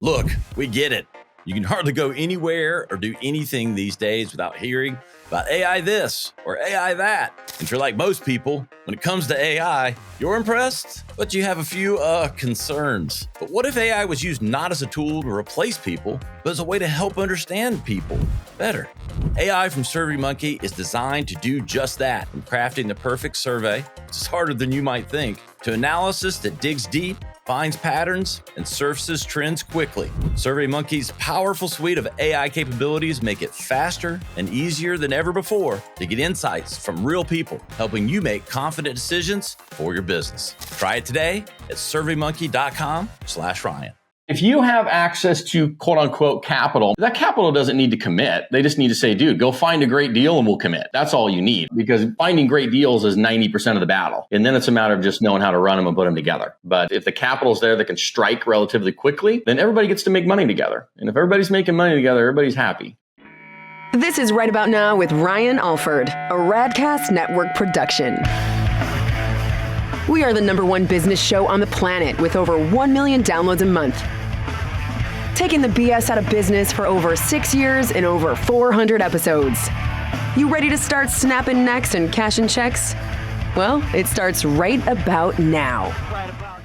Look, we get it. You can hardly go anywhere or do anything these days without hearing about AI this or AI that. And if you're like most people, when it comes to AI, you're impressed, but you have a few concerns. But what if AI was used not as a tool to replace people, but as a way to help understand people better? AI from SurveyMonkey is designed to do just that, from crafting the perfect survey, which is harder than you might think, to analysis that digs deep, finds patterns, and surfaces trends quickly. SurveyMonkey's powerful suite of AI capabilities make it faster and easier than ever before to get insights from real people, helping you make confident decisions for your business. Try it today at surveymonkey.com/Ryan. If you have access to quote unquote capital, that capital doesn't need to commit. They just need to say, dude, go find a great deal and we'll commit. That's all you need, because finding great deals is 90% of the battle. And then it's a matter of just knowing how to run them and put them together. But if the capital's there that can strike relatively quickly, then everybody gets to make money together. And if everybody's making money together, everybody's happy. This is Right About Now with Ryan Alford, a Radcast Network production. We are the #1 business show on the planet with over 1 million downloads a month. Taking the BS out of business for over 6 years and over 400 episodes. You ready to start snapping necks and cashing checks? Well, it starts right about now.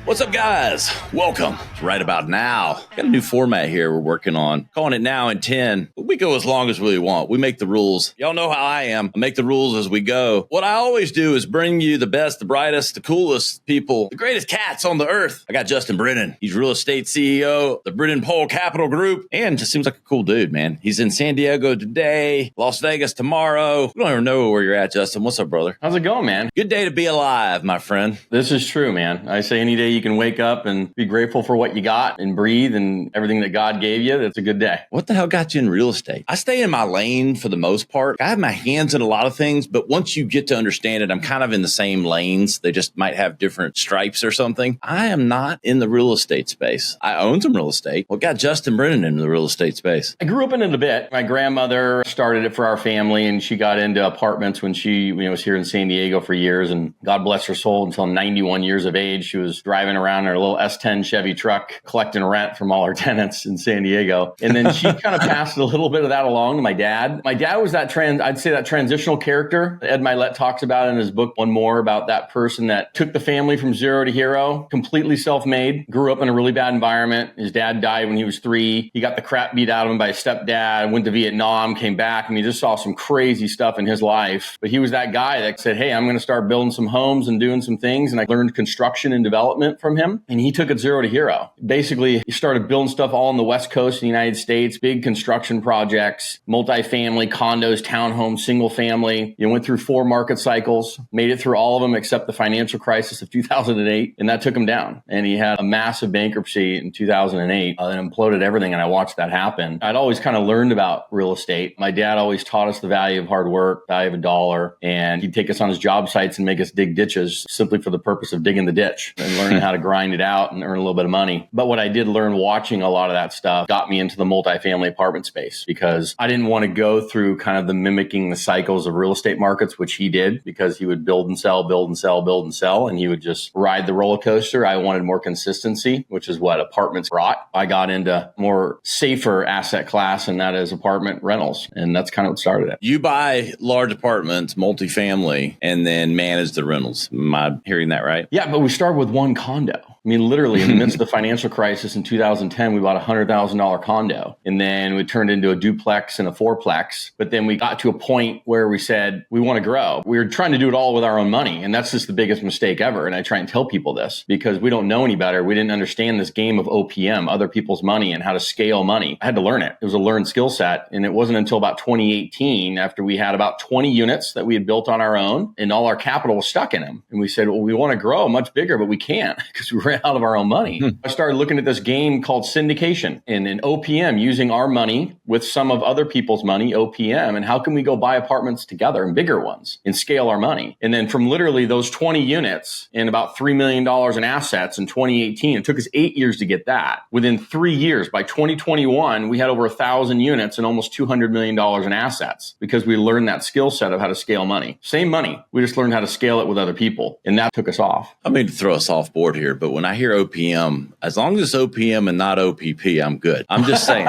What's up, guys? Welcome to Right About Now. Got a new format here we're working on, calling it Now in 10. We go as long as we want. We make the rules. Y'all know how I am. I make the rules as we go. What I always do is bring you the best, the brightest, the coolest people, the greatest cats on the earth. I got Justin Brennan. He's real estate CEO, the Brennan Pole Capital Group, and just seems like a cool dude, man. He's in San Diego today, Las Vegas tomorrow. We don't even know where you're at, Justin. What's up, brother? How's it going, man? Good day to be alive, my friend. This is true, man. I say any day you can wake up and be grateful for what you got and breathe and everything that God gave you, that's a good day. What the hell got you in real estate? I stay in my lane for the most part. I have my hands in a lot of things, but once you get to understand it, I'm kind of in the same lanes. They just might have different stripes or something. I am not in the real estate space. I own some real estate. What got Justin Brennan into the real estate space? I grew up in it a bit. My grandmother started it for our family, and she got into apartments when she was here in San Diego for years. And God bless her soul, until 91 years of age, she was driving around in her little S10 Chevy truck, collecting rent from all her tenants in San Diego. And then she kind of passed a little bit of that along to my dad. My dad was that I'd say that transitional character. Ed Milet talks about in his book, One More, about that person that took the family from zero to hero, completely self-made, grew up in a really bad environment. His dad died when he was 3. He got the crap beat out of him by his stepdad, went to Vietnam, came back, and he just saw some crazy stuff in his life. But he was that guy that said, hey, I'm going to start building some homes and doing some things. And I learned construction and development from him. And he took it zero to hero. Basically, he started building stuff all on the West Coast of the United States, big construction projects, multifamily, condos, townhomes, single family. You went through 4 market cycles, made it through all of them except the financial crisis of 2008, and that took him down. And he had a massive bankruptcy in 2008 that imploded everything, and I watched that happen. I'd always kind of learned about real estate. My dad always taught us the value of hard work, value of a dollar, and he'd take us on his job sites and make us dig ditches simply for the purpose of digging the ditch and learning how to grind it out and earn a little bit of money. But what I did learn watching a lot of that stuff got me into the multifamily apartment space, because I didn't want to go through kind of the mimicking the cycles of real estate markets, which he did, because he would build and sell, build and sell, build and sell, and he would just ride the roller coaster. I wanted more consistency, which is what apartments brought. I got into more safer asset class, and that is apartment rentals. And that's kind of what started it. You buy large apartments, multifamily, and then manage the rentals. Am I hearing that right? Yeah, but we started with one condo. I mean, literally in the midst of the financial crisis in 2010, we bought a $100,000 condo, and then we turned into a duplex and a fourplex. But then we got to a point where we said, we want to grow. We were trying to do it all with our own money. And that's just the biggest mistake ever. And I try and tell people this because we don't know any better. We didn't understand this game of OPM, other people's money, and how to scale money. I had to learn it. It was a learned skill set. And it wasn't until about 2018, after we had about 20 units that we had built on our own, and all our capital was stuck in them. And we said, well, we want to grow much bigger, but we can't because we ran out of our own money. I started looking at this game called syndication and an OPM, using our money with some of other people's money, OPM, and how can we go buy apartments together and bigger ones and scale our money. And then from literally those 20 units and about $3 million in assets in 2018, it took us 8 years to get that. Within 3 years, by 2021, we had over 1,000 units and almost $200 million in assets because we learned that skill set of how to scale money. Same money. We just learned how to scale it with other people. And that took us off. I mean, to throw us off board here, but when when I hear OPM, as long as it's OPM and not OPP, I'm good. I'm just saying.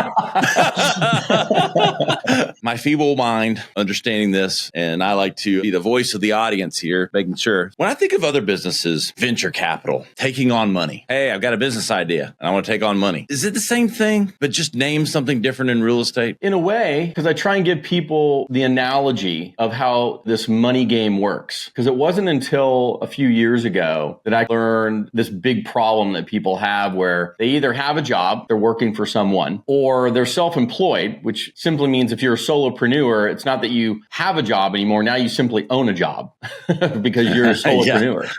My feeble mind understanding this, and I like to be the voice of the audience here, making sure. When I think of other businesses, venture capital, taking on money. Hey, I've got a business idea and I want to take on money. Is it the same thing, but just name something different in real estate? In a way, because I try and give people the analogy of how this money game works. Because it wasn't until a few years ago that I learned this big problem that people have where they either have a job, they're working for someone, or they're self-employed, which simply means if you're a solopreneur, it's not that you have a job anymore. Now you simply own a job because you're a solopreneur.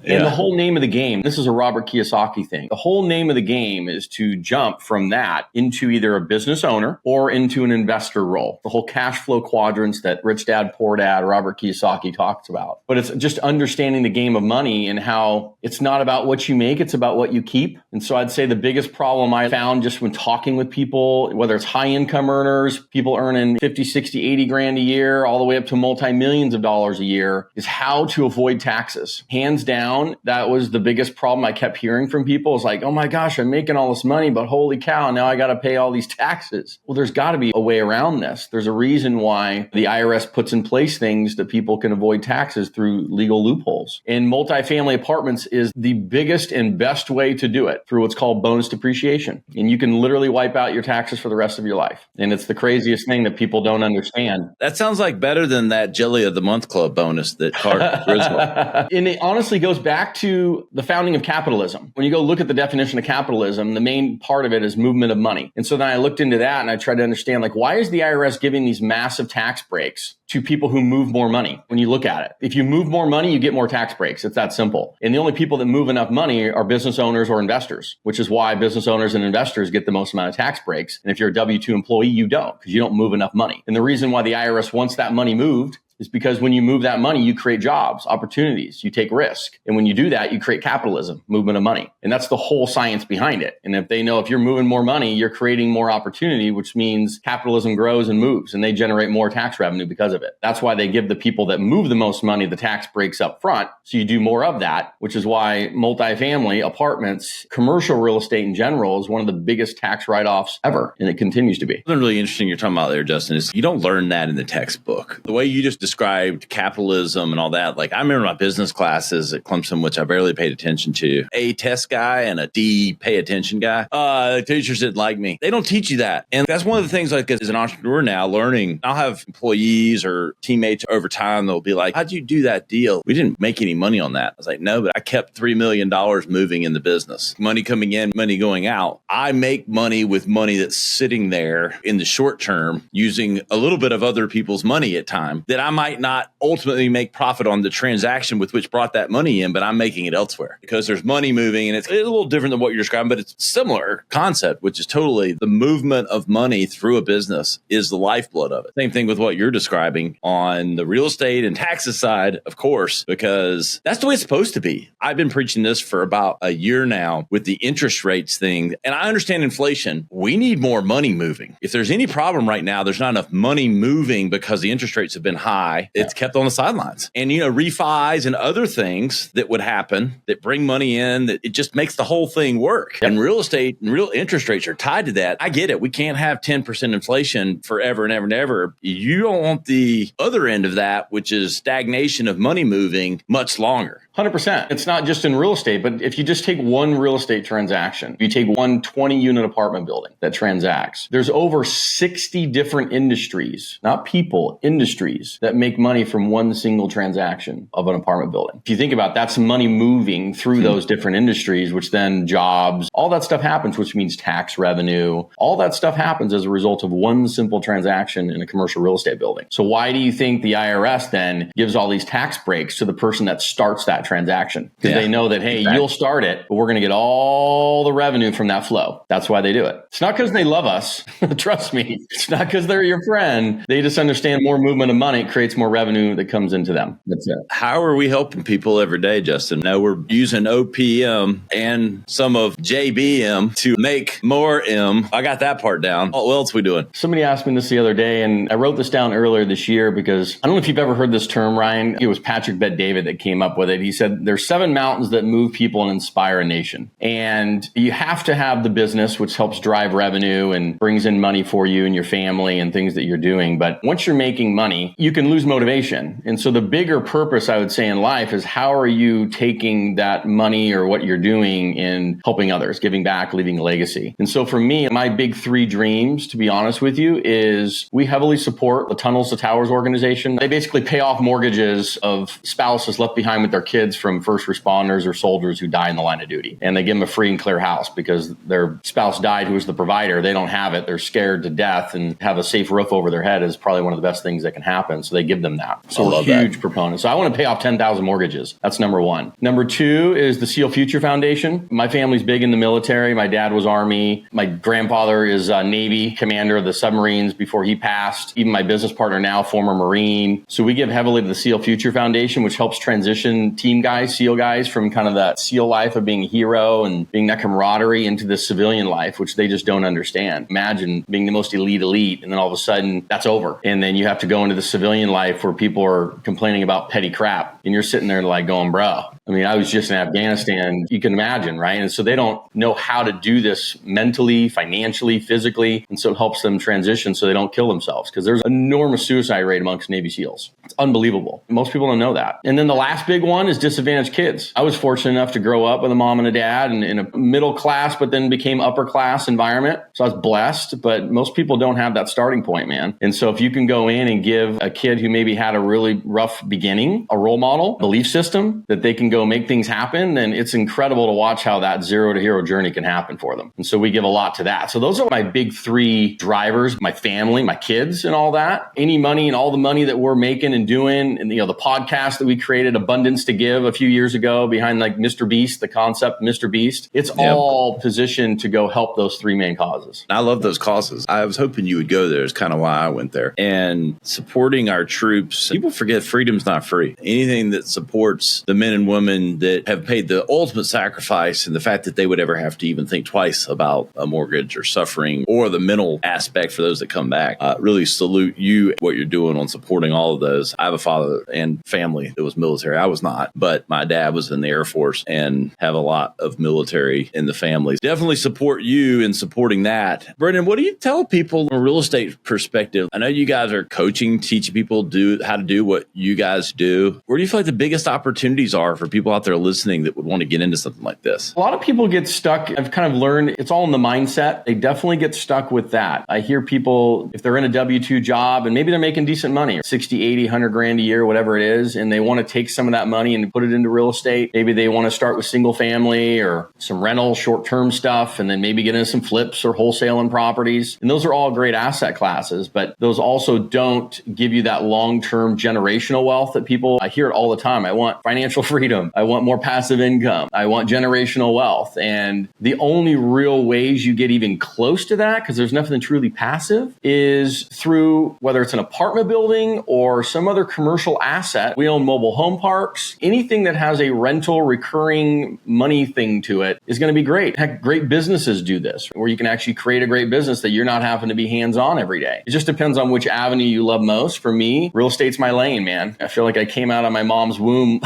Yeah. And the whole name of the game, this is a Robert Kiyosaki thing. The whole name of the game is to jump from that into either a business owner or into an investor role. The whole cash flow quadrants that Rich Dad, Poor Dad, Robert Kiyosaki talks about. But it's just understanding the game of money and how it's not about what you make, it's about what you keep. And so I'd say the biggest problem I found just when talking with people, whether it's high income earners, people earning 50, 60, 80 grand a year, all the way up to multi-millions of dollars a year, is how to avoid taxes. Hands down, that was the biggest problem I kept hearing from people. Is like, oh my gosh, I'm making all this money, but holy cow, now I got to pay all these taxes. Well, there's got to be a way around this. There's a reason why the IRS puts in place things that people can avoid taxes through legal loopholes. And multifamily apartments is the biggest and best way to do it through what's called bonus depreciation. And you can literally wipe out your taxes for the rest of your life. And it's the craziest thing that people don't understand. That sounds like better than that Jelly of the Month Club bonus that Clark Griswold. And it honestly goes back to the founding of capitalism. When you go look at the definition of capitalism, the main part of it is movement of money. And so then I looked into that and I tried to understand, like, why is the IRS giving these massive tax breaks to people who move more money? When you look at it, if you move more money, you get more tax breaks. It's that simple. And the only people that move enough money are business owners or investors, which is why business owners and investors get the most amount of tax breaks. And if you're a W-2 employee, you don't, because you don't move enough money. And the reason why the IRS wants that money moved is because when you move that money, you create jobs, opportunities, you take risk. And when you do that, you create capitalism, movement of money. And that's the whole science behind it. And if they know if you're moving more money, you're creating more opportunity, which means capitalism grows and moves and they generate more tax revenue because of it. That's why they give the people that move the most money the tax breaks up front. So you do more of that, which is why multifamily apartments, commercial real estate in general is one of the biggest tax write-offs ever. And it continues to be. Something really interesting you're talking about there, Justin, is you don't learn that in the textbook. The way you just described capitalism and all that. Like, I remember my business classes at Clemson, which I barely paid attention to. A test guy and a D pay attention guy. The teachers didn't like me. They don't teach you that. And that's one of the things, like, as an entrepreneur now, learning. I'll have employees or teammates over time that'll be like, how'd you do that deal? We didn't make any money on that. I was like, no, but I kept $3 million moving in the business. Money coming in, money going out. I make money with money that's sitting there in the short term using a little bit of other people's money at time that I might not ultimately make profit on the transaction with which brought that money in, but I'm making it elsewhere because there's money moving, and it's a little different than what you're describing, but it's similar concept, which is totally the movement of money through a business is the lifeblood of it. Same thing with what you're describing on the real estate and taxes side, of course, because that's the way it's supposed to be. I've been preaching this for about a year now with the interest rates thing, and I understand inflation. We need more money moving. If there's any problem right now, there's not enough money moving because the interest rates have been high. It's kept on the sidelines. And, refis and other things that would happen that bring money in, that it just makes the whole thing work. And real estate and real interest rates are tied to that. I get it. We can't have 10% inflation forever and ever and ever. You don't want the other end of that, which is stagnation of money moving much longer. 100%. It's not just in real estate, but if you just take one real estate transaction, you take one 20-unit apartment building that transacts, there's over 60 different industries, not people, industries that make money from one single transaction of an apartment building. If you think about it, that's money moving through those different industries, which then jobs, all that stuff happens, which means tax revenue. All that stuff happens as a result of one simple transaction in a commercial real estate building. So why do you think the IRS then gives all these tax breaks to the person that starts that transaction? Because they know that, hey, you'll start it, but we're going to get all the revenue from that flow. That's why they do it. It's not because they love us. Trust me. It's not because they're your friend. They just understand more movement of money creates creates more revenue that comes into them. That's it. How are we helping people every day, Justin? Now we're using OPM and some of JBM to make more M. I got that part down. What else are we doing? Somebody asked me this the other day, and I wrote this down earlier this year because I don't know if you've ever heard this term, Ryan. It was Patrick Bet-David that came up with it. He said there's 7 mountains that move people and inspire a nation. And you have to have the business, which helps drive revenue and brings in money for you and your family and things that you're doing. But once you're making money, you can lose motivation. And so the bigger purpose, I would say, in life is how are you taking that money or what you're doing in helping others, giving back, leaving a legacy. And so for me, my big 3 dreams, to be honest with you, is we heavily support the Tunnels to Towers organization. They basically pay off mortgages of spouses left behind with their kids from first responders or soldiers who die in the line of duty. And they give them a free and clear house because their spouse died who was the provider. They don't have it. They're scared to death, and have a safe roof over their head is probably one of the best things that can happen. So they give them that. So we're huge proponents. So I want to pay off 10,000 mortgages. That's number 1. Number 2 is the SEAL Future Foundation. My family's big in the military. My dad was Army. My grandfather is a Navy commander of the submarines before he passed. Even my business partner now, former Marine. So we give heavily to the SEAL Future Foundation, which helps transition team guys, SEAL guys, from kind of that SEAL life of being a hero and being that camaraderie into the civilian life, which they just don't understand. Imagine being the most elite, and then all of a sudden that's over. And then you have to go into the civilian life where people are complaining about petty crap. And you're sitting there like going, bro, I mean, I was just in Afghanistan. You can imagine, right? And so they don't know how to do this mentally, financially, physically. And so it helps them transition so they don't kill themselves, because there's an enormous suicide rate amongst Navy SEALs. It's unbelievable. Most people don't know that. And then the last big one is disadvantaged kids. I was fortunate enough to grow up with a mom and a dad and in a middle class, but then became upper class environment. So I was blessed, but most people don't have that starting point, man. And so if you can go in and give a kid who maybe had a really rough beginning, a role model, belief system that they can go make things happen, then it's incredible to watch how that 0 to hero journey can happen for them. And so we give a lot to that. So those are my big 3 drivers: my family, my kids, and all that. Any money and all the money that we're making and doing, and the podcast that we created, Abundance to Give, a few years ago, behind like Mr. Beast, the concept Mr. Beast, it's all positioned to go help those 3 main causes. I love those causes. I was hoping you would go there. Is kind of why I went there. And supporting our troops, people forget freedom's not free. Anything that supports the men and women that have paid the ultimate sacrifice, and the fact that they would ever have to even think twice about a mortgage or suffering or the mental aspect for those that come back, really salute you, what you're doing on supporting all of those. I have a father and family that was military. I was not, but my dad was in the Air Force and have a lot of military in the family. Definitely support you in supporting that. Brennan, what do you tell people from a real estate perspective? I know you guys are coaching, teaching people how to do what you guys do. Where do you feel like the biggest opportunities are for people out there listening that would want to get into something like this? A lot of people get stuck. I've kind of learned it's all in the mindset. They definitely get stuck with that. I hear people, if they're in a W-2 job and maybe they're making decent money, 60, 80, 100 grand a year, whatever it is, and they want to take some of that money and put it into real estate. Maybe they want to start with single family or some rental, short-term stuff, and then maybe get into some flips or wholesaling properties. And those are all great asset classes, but those also don't give you that long-term generational wealth that people, I hear it all the time. I want financial freedom. I want more passive income. I want generational wealth. And the only real ways you get even close to that, because there's nothing truly passive, is through whether it's an apartment building or some other commercial asset. We own mobile home parks. Anything that has a rental recurring money thing to it is going to be great. Heck, great businesses do this, where you can actually create a great business that you're not having to be hands-on every day. It just depends on which avenue you love most. For me, real estate's my lane, man. I feel like I came out of my mom's womb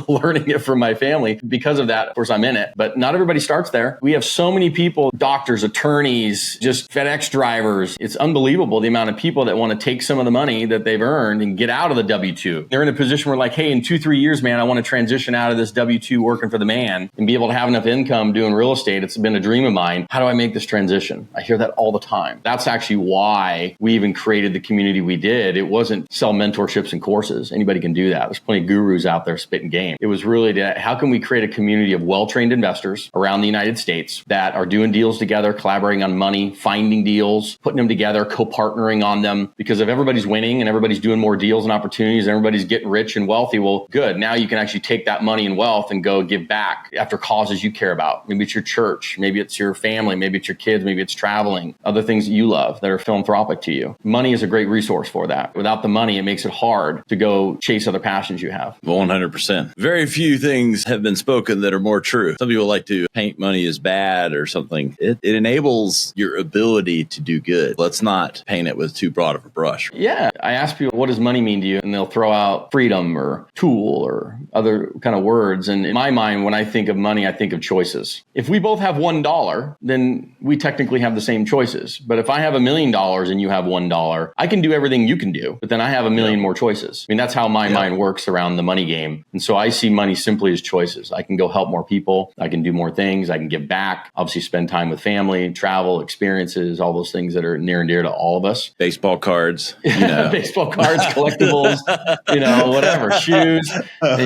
learning it from my family. Because of that, of course, I'm in it. But not everybody starts there. We have so many people, doctors, attorneys, just FedEx drivers. It's unbelievable the amount of people that want to take some of the money that they've earned and get out of the W-2. They're in a position where like, hey, in 2-3 years, man, I want to transition out of this W-2 working for the man and be able to have enough income doing real estate. It's been a dream of mine. How do I make this transition? I hear that all the time. That's actually why we even created the community we did. It wasn't sell mentorships and courses. Anybody can do that. There's plenty of gurus out there spitting game. It was really really to how can we create a community of well-trained investors around the United States that are doing deals together, collaborating on money, finding deals, putting them together, co-partnering on them. Because if everybody's winning and everybody's doing more deals and opportunities, and everybody's getting rich and wealthy, well, good. Now you can actually take that money and wealth and go give back after causes you care about. Maybe it's your church, maybe it's your family, maybe it's your kids, maybe it's traveling, other things that you love that are philanthropic to you. Money is a great resource for that. Without the money, it makes it hard to go chase other passions you have. 100%. Very few things have been spoken that are more true. Some people like to paint money as bad or something. It enables your ability to do good. Let's not paint it with too broad of a brush. Yeah. I ask people, what does money mean to you? And they'll throw out freedom or tool or other kind of words. And in my mind, when I think of money, I think of choices. If we both have $1, then we technically have the same choices. But if I have $1 million and you have $1, I can do everything you can do, but then I have a million more choices. I mean, that's how my mind works around the money game. And so I see money simply as choices. I can go help more people. I can do more things. I can give back, obviously spend time with family, travel, experiences, all those things that are near and dear to all of us. Baseball cards, you know. Baseball cards, collectibles, whatever, shoes, for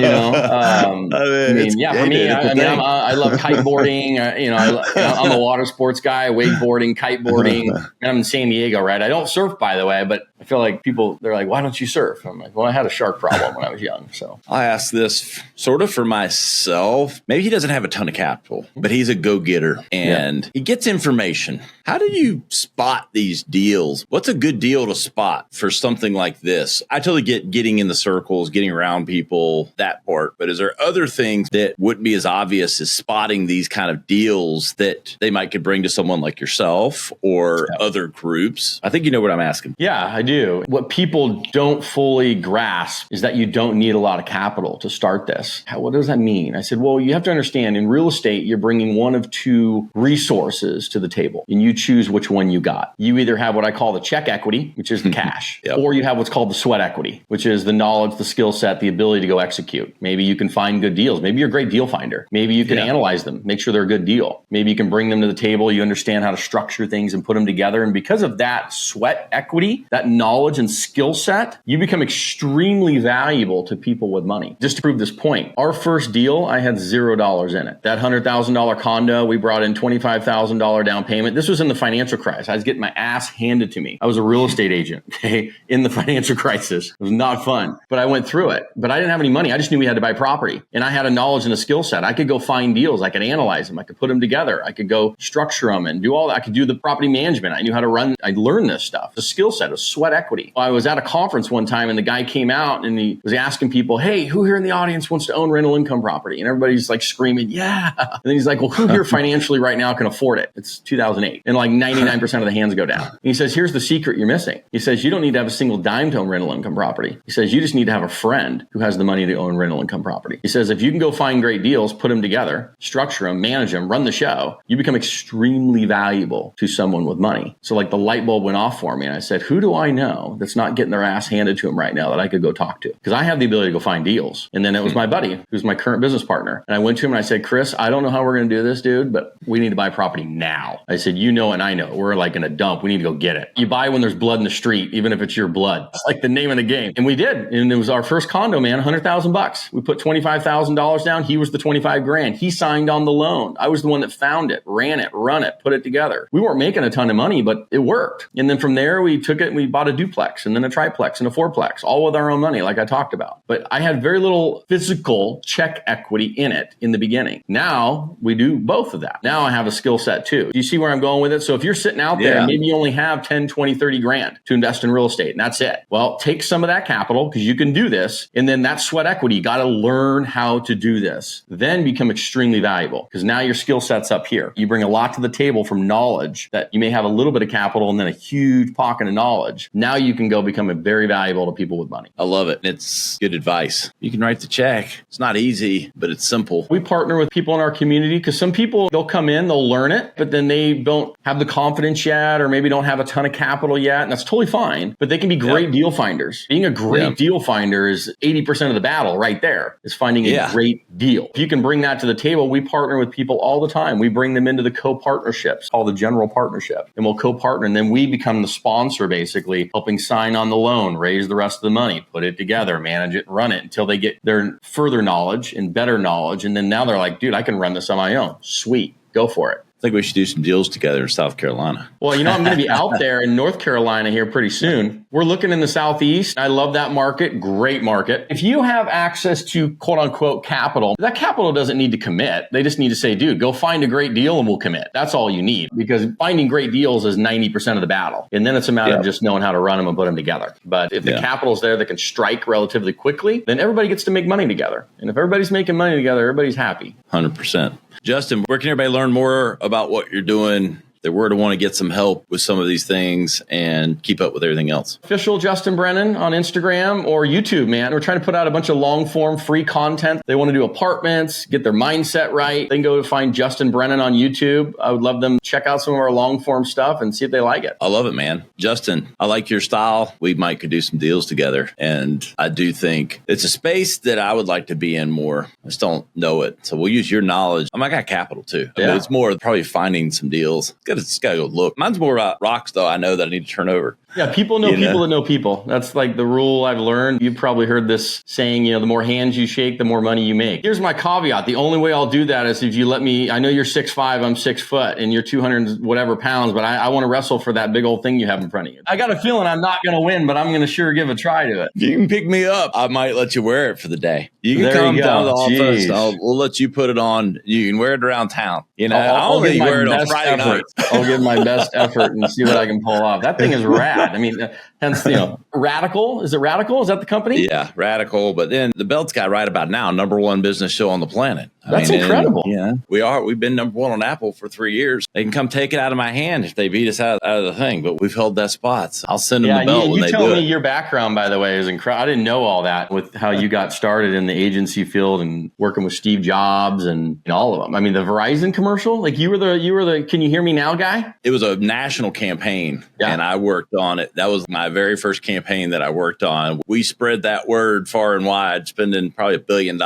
me, I love kiteboarding. I'm a water sports guy, wakeboarding, kiteboarding, and I'm in San Diego, right? I don't surf, by the way, but I feel like people, they're like, why don't you surf? I'm like, well, I had a shark problem when I was young. So I asked this sort of for myself. Maybe he doesn't have a ton of capital, but he's a go-getter and he gets information. How do you spot these deals? What's a good deal to spot for something like this? I totally get getting in the circles, getting around people, that part. But is there other things that wouldn't be as obvious as spotting these kind of deals that they might could bring to someone like yourself or other groups? I think you know what I'm asking. Yeah, I do. What people don't fully grasp is that you don't need a lot of capital to start this. What does that mean? I said, well, you have to understand in real estate, you're bringing one of two resources to the table and you choose which one you got. You either have what I call the check equity, which is the cash, or you have what's called the sweat equity, which is the knowledge, the skill set, the ability to go execute. Maybe you can find good deals. Maybe you're a great deal finder. Maybe you can analyze them, make sure they're a good deal. Maybe you can bring them to the table. You understand how to structure things and put them together. And because of that sweat equity, that knowledge and skill set, you become extremely valuable to people with money. Just to prove this point, our first deal, I had $0 in it. That $100,000 condo, we brought in $25,000 down payment. This was in the financial crisis. I was getting my ass handed to me. I was a real estate agent, in the financial crisis. It was not fun, but I went through it. But I didn't have any money. I just knew we had to buy property. And I had a knowledge and a skill set. I could go find deals. I could analyze them. I could put them together. I could go structure them and do all that. I could do the property management. I knew how to run. I learned this stuff. The skill set of sweat equity. I was at a conference one time and the guy came out and he was asking people, hey, who here in the audience wants to own rental income property? And everybody's like screaming, yeah. And then he's like, well, who here financially right now can afford it? It's 2008. And like 99% of the hands go down. And he says, here's the secret you're missing. He says, you don't need to have a single dime to own rental income property. He says, you just need to have a friend who has the money to own rental income property. He says, if you can go find great deals, put them together, structure them, manage them, run the show, you become extremely valuable to someone with money. So like the light bulb went off for me. And I said, who do I know that's not getting their ass handed to them right now that I could go talk to? Because I have the ability to go find deals. And then it was my buddy, who's my current business partner. And I went to him and I said, Chris, I don't know how we're going to do this, dude, but we need to buy property now. I said, you know, and I know we're like in a dump. We need to go get it. You buy when there's blood in the street, even if it's your blood. It's like the name of the game. And we did. And it was our first condo, man, $100,000. We put $25,000 down. He was the 25 grand. He signed on the loan. I was the one that found it, ran it, run it, put it together. We weren't making a ton of money, but it worked. And then from there, we took it and we bought a duplex and then a triplex and a fourplex, all with our own money, like I talked about. But I had very little physical check equity in it in the beginning. Now we do both of that. Now I have a skill set too. Do you see where I'm going with it? So if you're sitting out there, and maybe you only have 10, 20, 30 grand to invest in real estate and that's it. Well, take some of that capital because you can do this. And then that sweat equity, you got to learn how to do this. Then become extremely valuable because now your skill set's up here. You bring a lot to the table from knowledge that you may have a little bit of capital and then a huge pocket of knowledge. Now you can go become a very valuable to people with money. I love it. It's good advice. You can write the check. It's not easy, but it's simple. We partner with people in our community because some people, they'll come in, they'll learn it, but then they don't have the confidence yet or maybe don't have a ton of capital yet. And that's totally fine, but they can can be great deal finders. Being a great deal finder is 80% of the battle right there, is finding a great deal. If you can bring that to the table, we partner with people all the time. We bring them into the co-partnerships called the general partnership, and we'll co-partner, and then we become the sponsor, basically helping sign on the loan, raise the rest of the money, put it together, manage it, run it until they get their further knowledge and better knowledge. And then now they're like, dude, I can run this on my own. Sweet. Go for it. I think we should do some deals together in South Carolina. Well, I'm going to be out there in North Carolina here pretty soon. We're looking in the Southeast. I love that market. Great market. If you have access to quote unquote capital, that capital doesn't need to commit. They just need to say, dude, go find a great deal and we'll commit. That's all you need, because finding great deals is 90% of the battle. And then it's a matter of just knowing how to run them and put them together. But if the capital's there that can strike relatively quickly, then everybody gets to make money together. And if everybody's making money together, everybody's happy. 100%. Justin, where can everybody learn more about what you're doing? They were to want to get some help with some of these things and keep up with everything else. Official Justin Brennan on Instagram or YouTube, man. We're trying to put out a bunch of long form free content. They want to do apartments, get their mindset right. They can go find Justin Brennan on YouTube. I would love them to check out some of our long form stuff and see if they like it. I love it, man. Justin, I like your style. We might could do some deals together. And I do think it's a space that I would like to be in more. I just don't know it. So we'll use your knowledge. I got capital too. I mean, it's more probably finding some deals. Just gotta go look. Mine's more about rocks, though. I know that I need to turn over. Yeah, people know people that know people. That's like the rule I've learned. You've probably heard this saying, the more hands you shake, the more money you make. Here's my caveat. The only way I'll do that is if you let me, I know you're 6'5", I'm 6 foot, and you're 200 whatever pounds, but I want to wrestle for that big old thing you have in front of you. I got a feeling I'm not going to win, but I'm going to sure give a try to it. If you can pick me up, I might let you wear it for the day. You can come down to the office. We'll let you put it on. You can wear it around town. I'll give my best effort. I'll give my best effort and see what I can pull off. That thing is rad. I mean, hence, Radical. Is it Radical? Is that the company? Yeah, Radical. But then the Belt's got right about now, #1 business show on the planet. That's incredible. We are. We've been #1 on Apple for 3 years. They can come take it out of my hand if they beat us out of the thing, but we've held that spot. So I'll send them the belt when they do it. You tell me your background, by the way, is incredible. I didn't know all that with how you got started in the agency field and working with Steve Jobs and all of them. I mean, the Verizon commercial, like you were the Can You Hear Me Now guy? It was a national campaign and I worked on it. That was my very first campaign that I worked on. We spread that word far and wide, spending probably $1 billion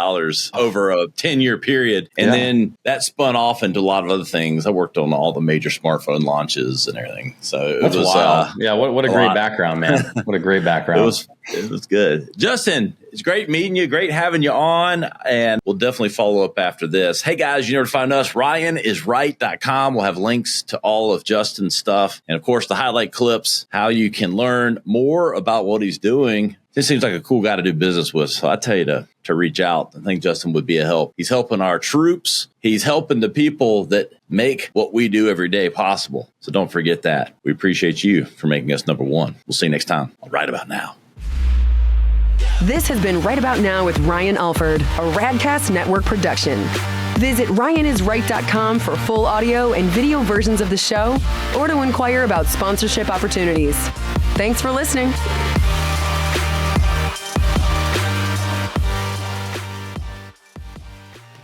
over a 10-year period. And then that spun off into a lot of other things. I worked on all the major smartphone launches and everything. So it was wild. What a great background, man. What a great background. It was good. Justin, it's great meeting you. Great having you on. And we'll definitely follow up after this. Hey, guys, you know where to find us. RyanIsRight.com. We'll have links to all of Justin's stuff. And, of course, the highlight clips, how you can learn more about what he's doing. This seems like a cool guy to do business with. So I tell you to reach out. I think Justin would be a help. He's helping our troops. He's helping the people that make what we do every day possible. So don't forget that. We appreciate you for making us #1. We'll see you next time on Right About Now. This has been Right About Now with Ryan Alford, a Radcast Network production. Visit RyanIsRight.com for full audio and video versions of the show or to inquire about sponsorship opportunities. Thanks for listening.